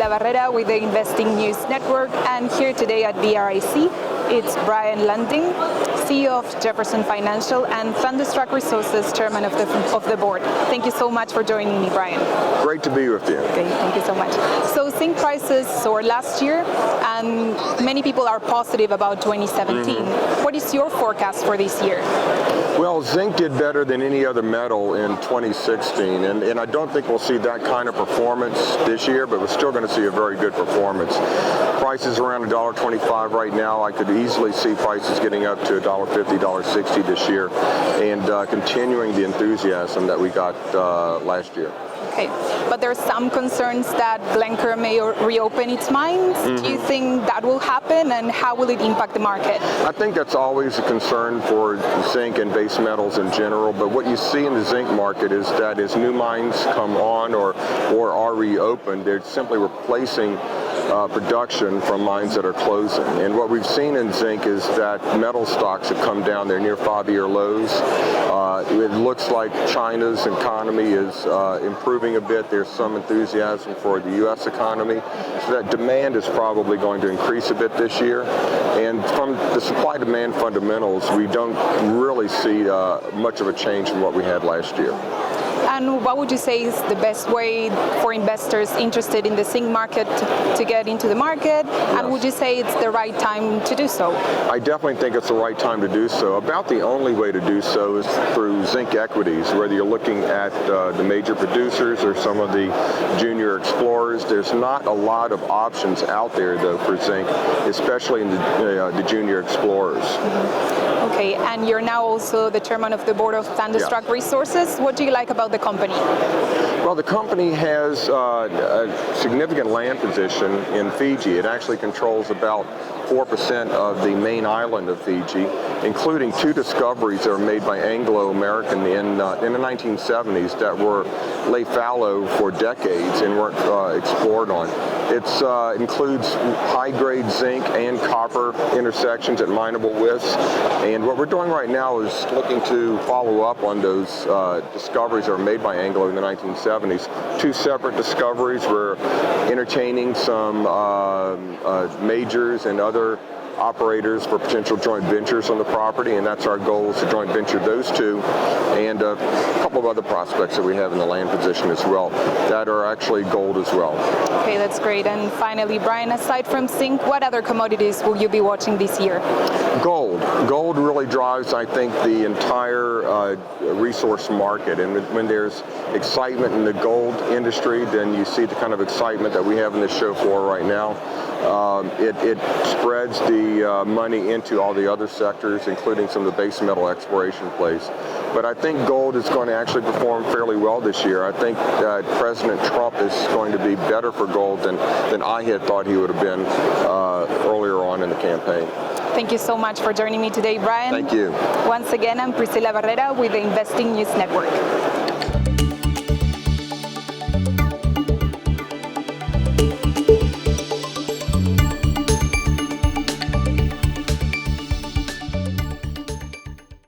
Barrera with the Investing News Network, and here today at VRIC, it's Brien Lundin, CEO of Jefferson Financial and Thunderstruck Resources Chairman of the board. Thank you so much for joining me, Brien. Great to be with you. Okay, thank you so much. So zinc prices soared last year, and many people are positive about 2017. What is your forecast for this year? Well, zinc did better than any other metal in 2016, and I don't think we'll see that kind of performance this year, but we're still going to see a very good performance. Prices around $1.25 right now. I could easily see prices getting up to $1.50, $1.60 this year, and continuing the enthusiasm that we got last year. Okay, but there are some concerns that Glencore may reopen its mines. Do you think that will happen, and how will it impact the market? I think that's always a concern for zinc and base metals in general, but what you see in the zinc market is that as new mines come on or are reopened, they're simply replacing production from mines that are closing. And what we've seen in zinc is that metal stocks have come down. They're near 5-year lows. It looks like China's economy is improving a bit. There's some enthusiasm for the U.S. economy. So that demand is probably going to increase a bit this year. And from the supply-demand fundamentals, we don't really see much of a change from what we had last year. And what would you say is the best way for investors interested in the zinc market to get into the market? Yes. And would you say it's the right time to do so? I definitely think it's the right time to do so. About the only way to do so is through zinc equities, whether you're looking at the major producers or some of the junior explorers. There's not a lot of options out there, though, for zinc, especially in the junior explorers. Okay, and you're now also the chairman of the board of Thunderstruck Resources. What do you like about the company? Well, the company has a significant land position in Fiji. It actually controls about 4% of the main island of Fiji, including 2 discoveries that were made by Anglo-American in the 1970s that were lay fallow for decades and weren't explored on. It includes high-grade zinc and copper intersections at mineable widths, and what we're doing right now is looking to follow up on those discoveries that were made by Anglo in the 1970s. 2 separate discoveries. We're entertaining some majors and other operators for potential joint ventures on the property, and that's our goal, is to joint venture those 2 and a couple of other prospects that we have in the land position as well that are actually gold as well. Okay, that's great. And finally, Brien, aside from zinc, what other commodities will you be watching this year? Gold. Gold really drives, I think, the entire resource market, and when there's excitement in the gold industry, then you see the kind of excitement that we have in this show floor right now. It spreads the money into all the other sectors, including some of the base metal exploration plays. But I think gold is going to actually perform fairly well this year. I think that President Trump is going to be better for gold than I had thought he would have been earlier on in the campaign. Thank you so much for joining me today, Brien. Thank you. Once again, I'm Priscilla Barrera with the Investing News Network.